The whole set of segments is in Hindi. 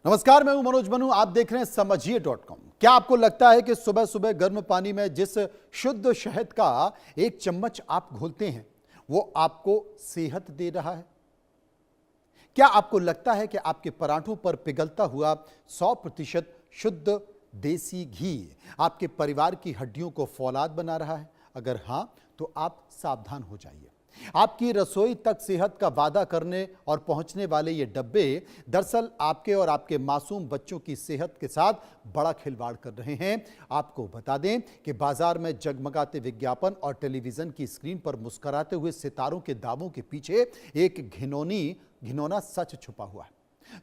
नमस्कार, मैं हूं मनोज मनु। आप देख रहे हैं समझिए.com। क्या आपको लगता है कि सुबह सुबह गर्म पानी में जिस शुद्ध शहद का एक चम्मच आप घोलते हैं वो आपको सेहत दे रहा है? क्या आपको लगता है कि आपके पराठों पर पिघलता हुआ 100% शुद्ध देसी घी आपके परिवार की हड्डियों को फौलाद बना रहा है? अगर हां, तो आप सावधान हो जाइए। आपकी रसोई तक सेहत का वादा करने और पहुंचने वाले ये डब्बे दरअसल आपके और आपके मासूम बच्चों की सेहत के साथ बड़ा खिलवाड़ कर रहे हैं। आपको बता दें कि बाजार में जगमगाते विज्ञापन और टेलीविजन की स्क्रीन पर मुस्कुराते हुए सितारों के दावों के पीछे एक घिनौना सच छुपा हुआ है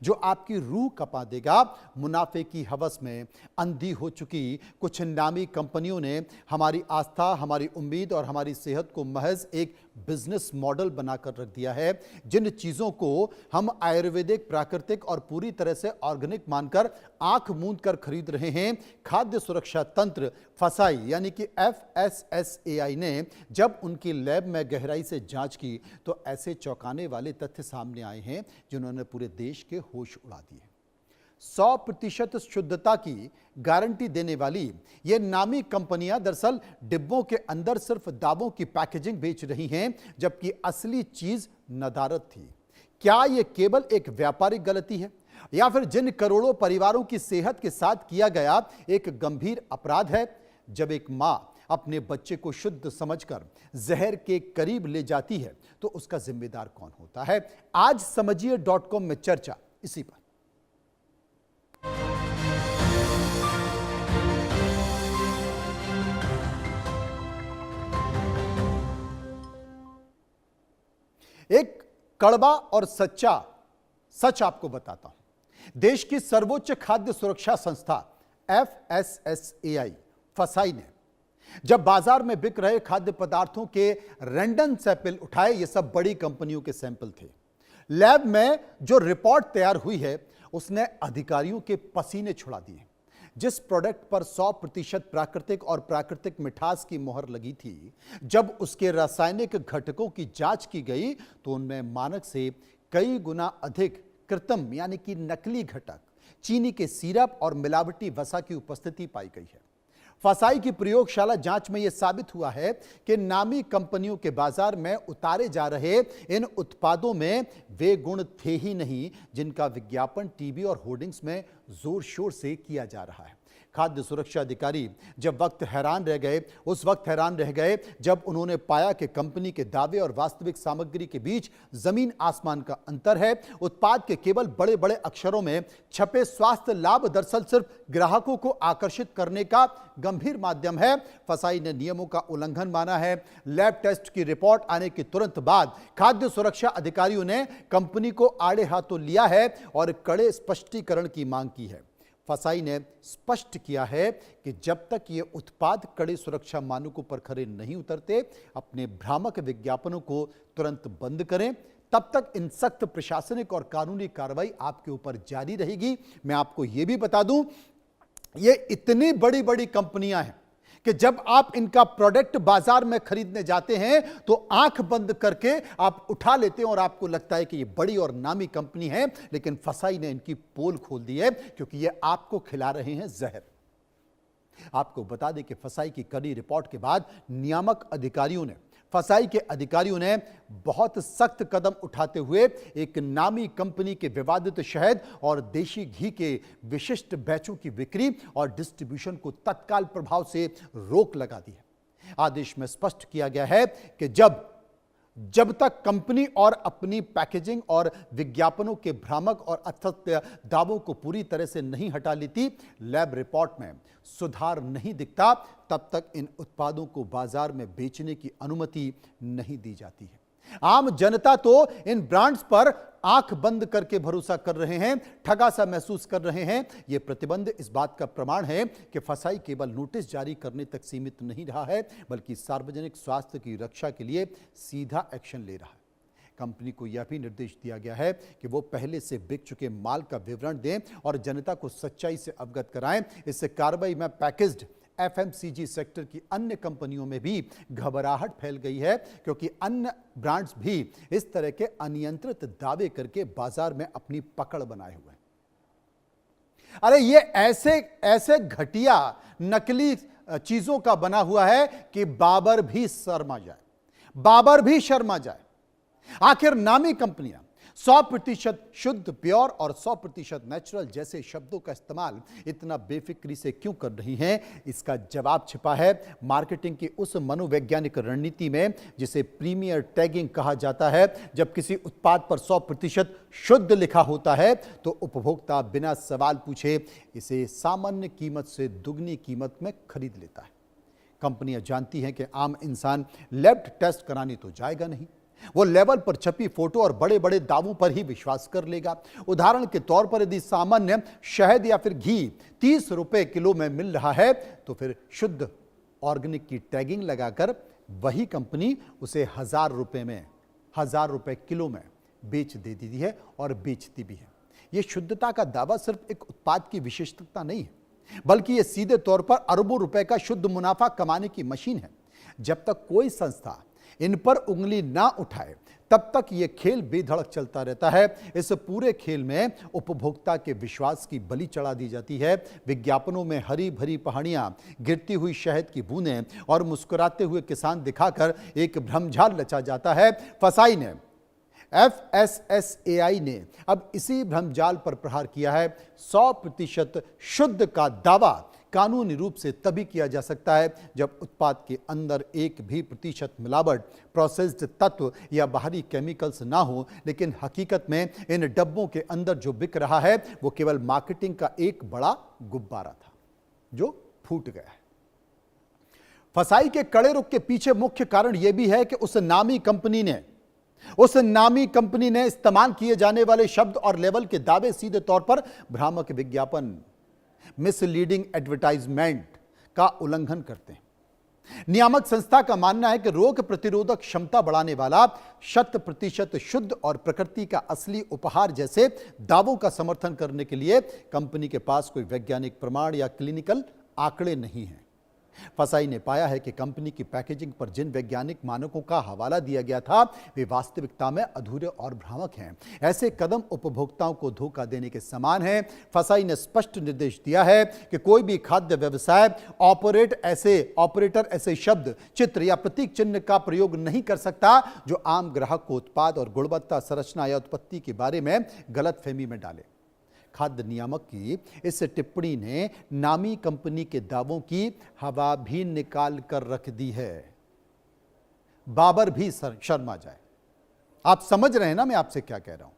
जो आपकी रूह कपा देगा। मुनाफे की हवस में अंधी हो चुकी कुछ नामी कंपनियों ने हमारी आस्था, हमारी उम्मीद और हमारी सेहत को महज एक बिजनेस मॉडल बनाकर रख दिया है। जिन चीजों को हम आयुर्वेदिक, प्राकृतिक और पूरी तरह से ऑर्गेनिक मानकर आंख मूंद कर खरीद रहे हैं, खाद्य सुरक्षा तंत्र फसाई यानी कि FSSAI ने जब उनकी लैब में गहराई से जांच की तो ऐसे चौंकाने वाले तथ्य सामने आए हैं जिन्होंने पूरे देश के होश उड़ा दिए। 100% शुद्धता की गारंटी देने वाली ये नामी कंपनियां दरअसल डिब्बों के अंदर सिर्फ दावों की पैकेजिंग बेच रही हैं, जबकि असली चीज नदारत थी। क्या यह केवल एक व्यापारिक गलती है या फिर जिन करोड़ों परिवारों की सेहत के साथ किया गया एक गंभीर अपराध है? जब एक मां अपने बच्चे को शुद्ध समझकर जहर के करीब ले जाती है तो उसका जिम्मेदार कौन होता है? आज समझिए.com में चर्चा इसी पर। एक कड़वा और सच्चा सच आपको बताता हूं। देश की सर्वोच्च खाद्य सुरक्षा संस्था FSSAI फसाई ने जब बाजार में बिक रहे खाद्य पदार्थों के रैंडम सैंपल उठाए, ये सब बड़ी कंपनियों के सैंपल थे। लैब में जो रिपोर्ट तैयार हुई है उसने अधिकारियों के पसीने छुड़ा दिए। जिस प्रोडक्ट पर 100% प्राकृतिक और प्राकृतिक मिठास की मोहर लगी थी, जब उसके रासायनिक घटकों की जांच की गई तो उनमें मानक से कई गुना अधिक कृत्रिम यानी कि नकली घटक, चीनी के सिरप और मिलावटी वसा की उपस्थिति पाई गई है। फसाई की प्रयोगशाला जांच में यह साबित हुआ है कि नामी कंपनियों के बाजार में उतारे जा रहे इन उत्पादों में वे गुण थे ही नहीं जिनका विज्ञापन टीवी और होर्डिंग्स में जोर शोर से किया जा रहा है। खाद्य सुरक्षा अधिकारी उस वक्त हैरान रह गए जब उन्होंने पाया कि कंपनी के दावे और वास्तविक सामग्री के बीच जमीन आसमान का अंतर है। उत्पाद के केवल बड़े बड़े अक्षरों में छपे स्वास्थ्य लाभ दरअसल सिर्फ ग्राहकों को आकर्षित करने का गंभीर माध्यम है। फसाई ने नियमों का उल्लंघन माना है। लैब टेस्ट की रिपोर्ट आने के तुरंत बाद खाद्य सुरक्षा अधिकारियों ने कंपनी को आड़े हाथों लिया है और कड़े स्पष्टीकरण की मांग की है। फसाई ने स्पष्ट किया है कि जब तक ये उत्पाद कड़े सुरक्षा मानकों पर खरे नहीं उतरते, अपने भ्रामक विज्ञापनों को तुरंत बंद करें। तब तक इन सख्त प्रशासनिक और कानूनी कार्रवाई आपके ऊपर जारी रहेगी। मैं आपको यह भी बता दूं, ये इतनी बड़ी बड़ी कंपनियां हैं कि जब आप इनका प्रोडक्ट बाजार में खरीदने जाते हैं तो आंख बंद करके आप उठा लेते हैं और आपको लगता है कि ये बड़ी और नामी कंपनी है, लेकिन फसाई ने इनकी पोल खोल दी है क्योंकि ये आपको खिला रहे हैं जहर। आपको बता दें कि फसाई की कड़ी रिपोर्ट के बाद फसाई के अधिकारियों ने बहुत सख्त कदम उठाते हुए एक नामी कंपनी के विवादित शहद और देशी घी के विशिष्ट बैचों की बिक्री और डिस्ट्रीब्यूशन को तत्काल प्रभाव से रोक लगा दी है। आदेश में स्पष्ट किया गया है कि जब तक कंपनी और अपनी पैकेजिंग और विज्ञापनों के भ्रामक और अतथ्य दावों को पूरी तरह से नहीं हटा लेती, लैब रिपोर्ट में सुधार नहीं दिखता, तब तक इन उत्पादों को बाजार में बेचने की अनुमति नहीं दी जाती है। आम जनता तो इन ब्रांड्स पर आंख बंद करके भरोसा कर रहे हैं, ठगा सा महसूस कर रहे हैं। यह प्रतिबंध इस बात का प्रमाण है कि फसाई केवल नोटिस जारी करने तक सीमित नहीं रहा है, बल्कि सार्वजनिक स्वास्थ्य की रक्षा के लिए सीधा एक्शन ले रहा है। कंपनी को यह भी निर्देश दिया गया है कि वो पहले से बिक चुके माल का विवरण दें और जनता को सच्चाई से अवगत कराएं। इससे कार्रवाई में पैकेज्ड FMCG सेक्टर की अन्य कंपनियों में भी घबराहट फैल गई है, क्योंकि अन्य ब्रांड्स भी इस तरह के अनियंत्रित दावे करके बाजार में अपनी पकड़ बनाए हुए हैं। अरे ये ऐसे ऐसे घटिया नकली चीजों का बना हुआ है कि बाबर भी शर्मा जाए, बाबर भी शर्मा जाए। आखिर नामी कंपनियां 100% शुद्ध, प्योर और 100% नेचुरल जैसे शब्दों का इस्तेमाल इतना बेफिक्री से क्यों कर रही हैं? इसका जवाब छिपा है मार्केटिंग की उस मनोवैज्ञानिक रणनीति में जिसे प्रीमियर टैगिंग कहा जाता है। जब किसी उत्पाद पर 100% शुद्ध लिखा होता है तो उपभोक्ता बिना सवाल पूछे इसे सामान्य कीमत से दुगनी कीमत में खरीद लेता है। कंपनियां जानती हैं कि आम इंसान लैब टेस्ट कराने तो जाएगा नहीं, वो लेवल पर छपी फोटो और बड़े बड़े दावों पर ही विश्वास कर लेगा। उदाहरण के तौर पर यदि सामान्य शहद या फिर घी 30 रुपए किलो में मिल रहा है तो फिर शुद्ध ऑर्गेनिक की टैगिंग लगाकर वही कंपनी उसे 1000 रुपए किलो में बेच देती है और बेचती भी है। यह शुद्धता का दावा सिर्फ एक उत्पाद की विशेषता नहीं है, बल्कि यह सीधे तौर पर अरबों रुपए का शुद्ध मुनाफा कमाने की मशीन है। जब तक कोई संस्था इन पर उंगली ना उठाए तब तक यह खेल बेधड़क चलता रहता है। इस पूरे खेल में उपभोक्ता के विश्वास की बलि चढ़ा दी जाती है। विज्ञापनों में हरी भरी पहाड़ियां, गिरती हुई शहद की बूंदें और मुस्कुराते हुए किसान दिखाकर एक भ्रमझाल रचा जाता है। फसाई ने FSSAI ने अब इसी भ्रमजाल पर प्रहार किया है। 100% शुद्ध का दावा कानूनी रूप से तभी किया जा सकता है जब उत्पाद के अंदर एक भी प्रतिशत मिलावट, प्रोसेस्ड तत्व या बाहरी केमिकल्स ना हो। लेकिन हकीकत में इन डब्बों के अंदर जो बिक रहा है वो केवल मार्केटिंग का एक बड़ा गुब्बारा था जो फूट गया है। फसाई के कड़े रुख के पीछे मुख्य कारण यह भी है कि उस नामी कंपनी ने इस्तेमाल किए जाने वाले शब्द और लेवल के दावे सीधे तौर पर भ्रामक विज्ञापन, मिसलीडिंग एडवर्टाइजमेंट का उल्लंघन करते हैं। नियामक संस्था का मानना है कि रोग प्रतिरोधक क्षमता बढ़ाने वाला 100% शुद्ध और प्रकृति का असली उपहार जैसे दावों का समर्थन करने के लिए कंपनी के पास कोई वैज्ञानिक प्रमाण या क्लिनिकल आंकड़े नहीं हैं। फसाई ने पाया है कि कंपनी की पैकेजिंग पर जिन वैज्ञानिक मानकों का हवाला दिया गया था वे वास्तविकता में अधूरे और भ्रामक हैं। ऐसे कदम उपभोक्ताओं को धोखा देने के समान हैं। फसाई ने स्पष्ट निर्देश दिया है कि कोई भी खाद्य व्यवसाय ऑपरेटर ऐसे शब्द, चित्र या प्रतीक चिन्ह का प्रयोग नहीं कर सकता जो आम ग्राहक को उत्पाद और गुणवत्ता, संरचना या उत्पत्ति के बारे में गलतफहमी में डाले। खाद्य नियामक की इस टिप्पणी ने नामी कंपनी के दावों की हवा भी निकाल कर रख दी है। बाबर भी शर्मा जाए। आप समझ रहे हैं ना मैं आपसे क्या कह रहा हूं?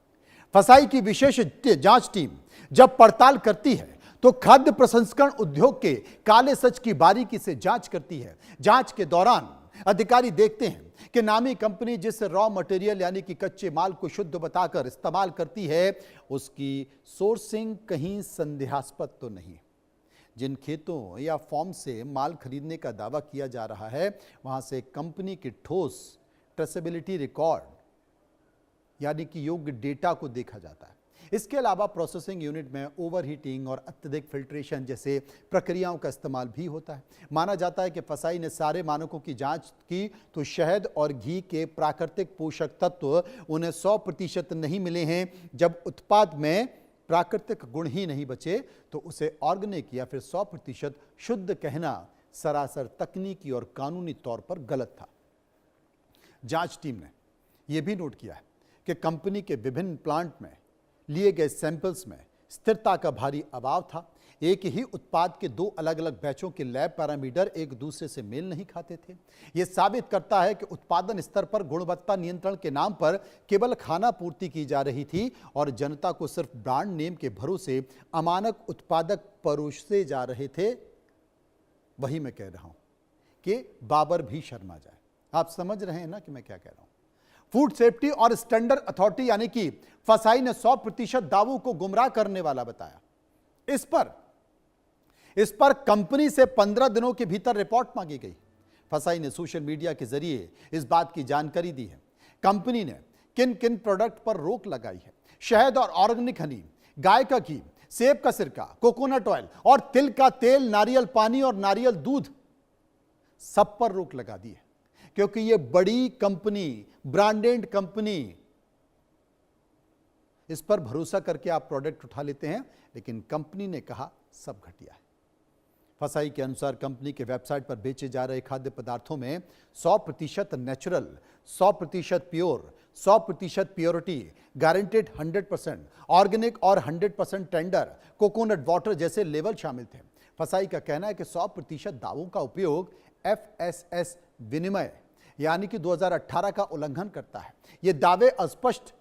फसाई की विशेष जांच टीम जब पड़ताल करती है तो खाद्य प्रसंस्करण उद्योग के काले सच की बारीकी से जांच करती है। जांच के दौरान अधिकारी देखते हैं कि नामी कंपनी जिस रॉ मटेरियल यानी कि कच्चे माल को शुद्ध बताकर इस्तेमाल करती है उसकी सोर्सिंग कहीं संदेहास्पद तो नहीं। जिन खेतों या फॉर्म से माल खरीदने का दावा किया जा रहा है वहां से कंपनी के ठोस ट्रेसेबिलिटी रिकॉर्ड यानी कि योग्य डेटा को देखा जाता है। इसके अलावा प्रोसेसिंग यूनिट में ओवरहीटिंग और अत्यधिक फिल्ट्रेशन जैसे प्रक्रियाओं का इस्तेमाल भी होता है। माना जाता है कि फसाई ने सारे मानकों की जांच की तो शहद और घी के प्राकृतिक पोषक तत्व उन्हें 100% नहीं मिले हैं। जब उत्पाद में प्राकृतिक गुण ही नहीं बचे तो उसे ऑर्गेनिक या फिर 100% शुद्ध कहना सरासर तकनीकी और कानूनी तौर पर गलत था। जांच टीम ने यह भी नोट किया है कि कंपनी के विभिन्न प्लांट में लिए गए सैंपल्स में स्थिरता का भारी अभाव था। एक ही उत्पाद के दो अलग अलग बैचों के लैब पैरामीटर एक दूसरे से मेल नहीं खाते थे। यह साबित करता है कि उत्पादन स्तर पर गुणवत्ता नियंत्रण के नाम पर केवल खाना पूर्ति की जा रही थी और जनता को सिर्फ ब्रांड नेम के भरोसे अमानक उत्पादक परोसे जा रहे थे। वही मैं कह रहा हूं कि बाबर भी शर्मा जाए। आप समझ रहे हैं ना कि मैं क्या कह रहा हूं? फूड सेफ्टी और स्टैंडर्ड अथॉरिटी यानी कि फसाई ने 100% दावों को गुमराह करने वाला बताया। इस पर कंपनी से 15 दिनों के भीतर रिपोर्ट मांगी गई। फसाई ने सोशल मीडिया के जरिए इस बात की जानकारी दी है। कंपनी ने किन किन प्रोडक्ट पर रोक लगाई है। शहद और ऑर्गेनिक हनी, गाय का घी, सेब का सिरका, कोकोनट ऑयल और तिल का तेल, नारियल पानी और नारियल दूध, सब पर रोक लगा दी है क्योंकि यह बड़ी कंपनी, ब्रांडेड कंपनी इस पर भरोसा करके आप प्रोडक्ट उठा लेते हैं, लेकिन कंपनी ने कहा सब घटिया है। फसाई के अनुसार कंपनी के वेबसाइट पर बेचे जा रहे खाद्य पदार्थों में 100% natural, 100% pure, 100% purity, guaranteed 100%, organic और 100% टेंडर, कोकोनट वाटर जैसे लेवल शामिल थे। फसाई का कहना है कि 100% दावों का उपयोग FSS विनिमय यानी कि 2018 का उल्लंघन करता है। ये दावे अस्पष्ट,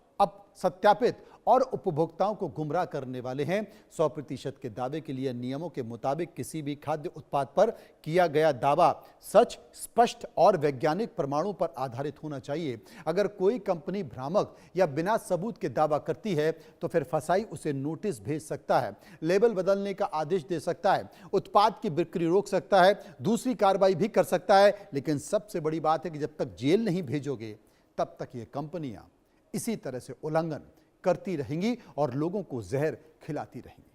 सत्यापित और उपभोक्ताओं को गुमराह करने वाले हैं। 100% के दावे के लिए नियमों के मुताबिक किसी भी खाद्य उत्पाद पर किया गया दावा सच, स्पष्ट और वैज्ञानिक प्रमाणों पर आधारित होना चाहिए। अगर कोई कंपनी भ्रामक या बिना सबूत के दावा करती है तो फिर फसाई उसे नोटिस भेज सकता है, लेबल बदलने का आदेश दे सकता है, उत्पाद की बिक्री रोक सकता है, दूसरी कार्रवाई भी कर सकता है। लेकिन सबसे बड़ी बात है कि जब तक जेल नहीं भेजोगे तब तक ये कंपनियां इसी तरह से उल्लंघन करती रहेंगी और लोगों को जहर खिलाती रहेंगी।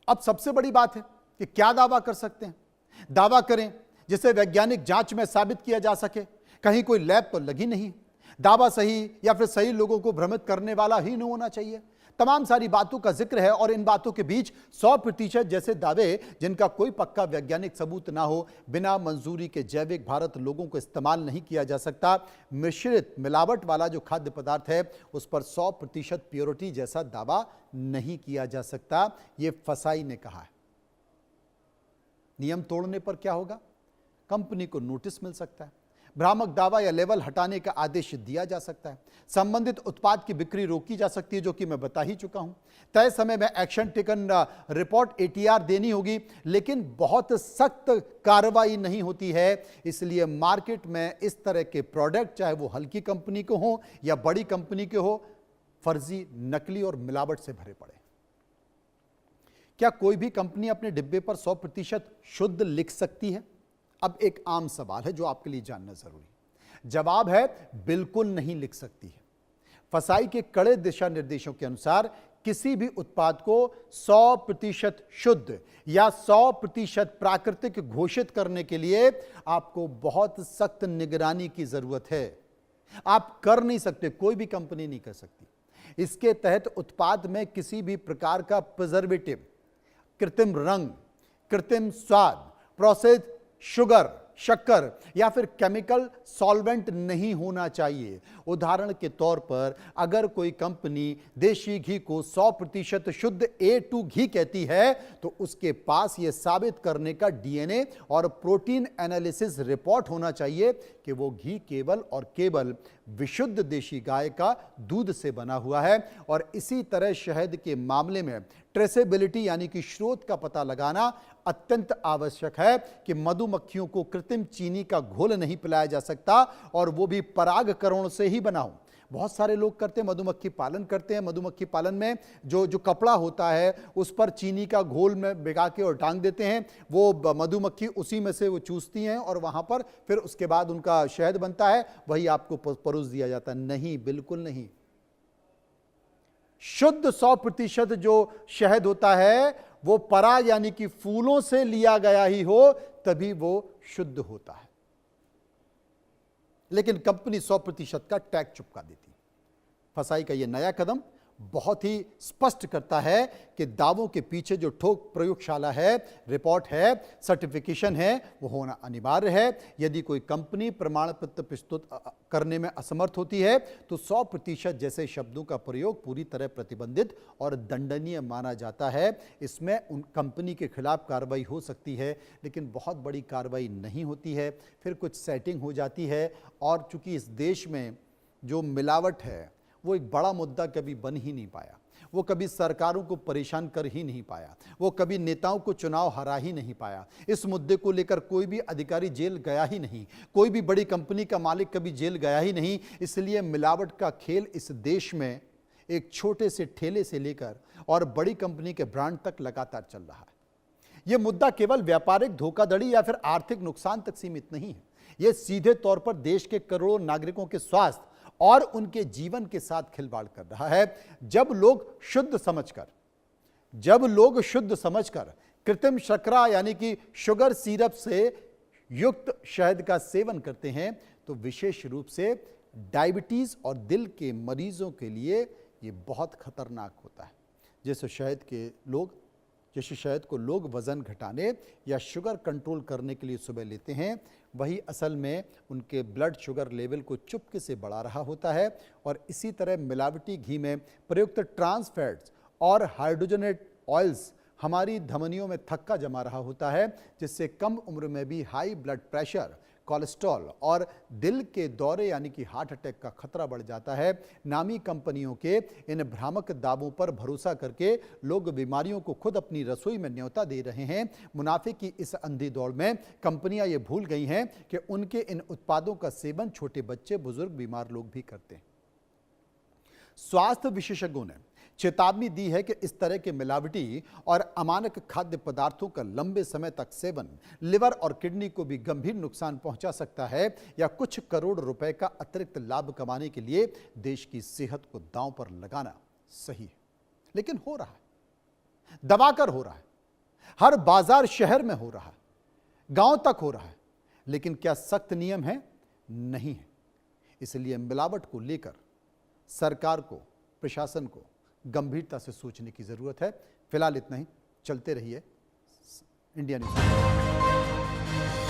अब सबसे बड़ी बात है कि क्या दावा कर सकते हैं। दावा करें जिसे वैज्ञानिक जांच में साबित किया जा सके। कहीं कोई लैब तो लगी नहीं। दावा सही या फिर सही लोगों को भ्रमित करने वाला ही नहीं होना चाहिए। तमाम सारी बातों का जिक्र है और इन बातों के बीच 100% जैसे दावे जिनका कोई पक्का वैज्ञानिक सबूत ना हो, बिना मंजूरी के जैविक भारत लोगों को इस्तेमाल नहीं किया जा सकता। मिश्रित मिलावट वाला जो खाद्य पदार्थ है उस पर 100% प्योरिटी जैसा दावा नहीं किया जा सकता। ये फसाई ने कहा है। नियम तोड़ने पर क्या होगा? कंपनी को नोटिस मिल सकता है, भ्रामक दावा या लेवल हटाने का आदेश दिया जा सकता है, संबंधित उत्पाद की बिक्री रोकी जा सकती है, जो कि मैं बता ही चुका हूं। तय समय में एक्शन टेकन रिपोर्ट ATR देनी होगी, लेकिन बहुत सख्त कार्रवाई नहीं होती है। इसलिए मार्केट में इस तरह के प्रोडक्ट, चाहे वो हल्की कंपनी के हो या बड़ी कंपनी के हो, फर्जी, नकली और मिलावट से भरे पड़े। क्या कोई भी कंपनी अपने डिब्बे पर 100% शुद्ध लिख सकती है? अब एक आम सवाल है जो आपके लिए जानना जरूरी है। जवाब है बिल्कुल नहीं लिख सकती है। फसाई के कड़े दिशा निर्देशों के अनुसार किसी भी उत्पाद को 100% शुद्ध या 100% प्राकृतिक घोषित करने के लिए आपको बहुत सख्त निगरानी की जरूरत है। आप कर नहीं सकते, कोई भी कंपनी नहीं कर सकती। इसके तहत उत्पाद में किसी भी प्रकार का प्रिजर्वेटिव, कृत्रिम रंग, कृत्रिम स्वाद, प्रोसेस शुगर, शक्कर या फिर केमिकल सॉल्वेंट नहीं होना चाहिए। उदाहरण के तौर पर अगर कोई कंपनी देशी घी को 100% शुद्ध A2 घी कहती है तो उसके पास यह साबित करने का DNA और प्रोटीन एनालिसिस रिपोर्ट होना चाहिए कि वो घी केवल और केवल विशुद्ध देशी गाय का दूध से बना हुआ है। और इसी तरह शहद के मामले में ट्रेसेबिलिटी यानी कि स्रोत का पता लगाना अत्यंत आवश्यक है कि मधुमक्खियों को कृत्रिम चीनी का घोल नहीं पिलाया जा सकता और वो भी परागकरण से ही बना हो। बहुत सारे लोग करते हैं, मधुमक्खी पालन करते हैं। मधुमक्खी पालन में जो कपड़ा होता है उस पर चीनी का घोल में भिगा के और टांग देते हैं। वो मधुमक्खी उसी में से वो चूसती हैं और वहां पर फिर उसके बाद उनका शहद बनता है, वही आपको परोस दिया जाता है। नहीं, बिल्कुल नहीं। शुद्ध 100% जो शहद होता है वो पराग यानी कि फूलों से लिया गया ही हो तभी वो शुद्ध होता है। लेकिन कंपनी 100% का टैग चिपका देती। फसाई का यह नया कदम बहुत ही स्पष्ट करता है कि दावों के पीछे जो ठोक प्रयोगशाला है, रिपोर्ट है, सर्टिफिकेशन है, वो होना अनिवार्य है। यदि कोई कंपनी प्रमाण पत्र प्रस्तुत करने में असमर्थ होती है तो 100% जैसे शब्दों का प्रयोग पूरी तरह प्रतिबंधित और दंडनीय माना जाता है। इसमें उन कंपनी के खिलाफ कार्रवाई हो सकती है, लेकिन बहुत बड़ी कार्रवाई नहीं होती है। फिर कुछ सेटिंग हो जाती है। और चूंकि इस देश में जो मिलावट है वो एक बड़ा मुद्दा कभी बन ही नहीं पाया, वो कभी सरकारों को परेशान कर ही नहीं पाया, वो कभी नेताओं को चुनाव हरा ही नहीं पाया। इस मुद्दे को लेकर कोई भी अधिकारी जेल गया ही नहीं, कोई भी बड़ी कंपनी का मालिक कभी जेल गया ही नहीं। इसलिए मिलावट का खेल इस देश में एक छोटे से ठेले से लेकर और बड़ी कंपनी के ब्रांड तक लगातार चल रहा है। यह मुद्दा केवल व्यापारिक धोखाधड़ी या फिर आर्थिक नुकसान तक सीमित नहीं है। यह सीधे तौर पर देश के करोड़ों नागरिकों के स्वास्थ्य और उनके जीवन के साथ खिलवाड़ कर रहा है। जब लोग शुद्ध समझकर कृत्रिम शर्करा यानी कि शुगर सिरप से युक्त शहद का सेवन करते हैं तो विशेष रूप से डायबिटीज़ और दिल के मरीजों के लिए ये बहुत खतरनाक होता है। जैसे शहद को लोग वज़न घटाने या शुगर कंट्रोल करने के लिए सुबह लेते हैं, वही असल में उनके ब्लड शुगर लेवल को चुपके से बढ़ा रहा होता है। और इसी तरह मिलावटी घी में प्रयुक्त ट्रांस फैट्स और हाइड्रोजनेट ऑयल्स हमारी धमनियों में थक्का जमा रहा होता है, जिससे कम उम्र में भी हाई ब्लड प्रेशर, कोलेस्ट्रॉल और दिल के दौरे यानी कि हार्ट अटैक का खतरा बढ़ जाता है। नामी कंपनियों के इन भ्रामक दावों पर भरोसा करके लोग बीमारियों को खुद अपनी रसोई में न्योता दे रहे हैं। मुनाफे की इस अंधी दौड़ में कंपनियां ये भूल गई हैं कि उनके इन उत्पादों का सेवन छोटे बच्चे, बुजुर्ग, बीमार लोग भी करते हैं। स्वास्थ्य विशेषज्ञों ने चेतावनी दी है कि इस तरह के मिलावटी और अमानक खाद्य पदार्थों का लंबे समय तक सेवन लिवर और किडनी को भी गंभीर नुकसान पहुंचा सकता है या कुछ करोड़ रुपए का अतिरिक्त लाभ कमाने के लिए देश की सेहत को दांव पर लगाना सही है। लेकिन हो रहा है, दबाकर हो रहा है, हर बाजार शहर में हो रहा है, गांव तक हो रहा है। लेकिन क्या सख्त नियम है? नहीं है। इसलिए मिलावट को लेकर सरकार को, प्रशासन को गंभीरता से सोचने की जरूरत है। फिलहाल इतना ही। चलते रहिए इंडिया न्यूज़।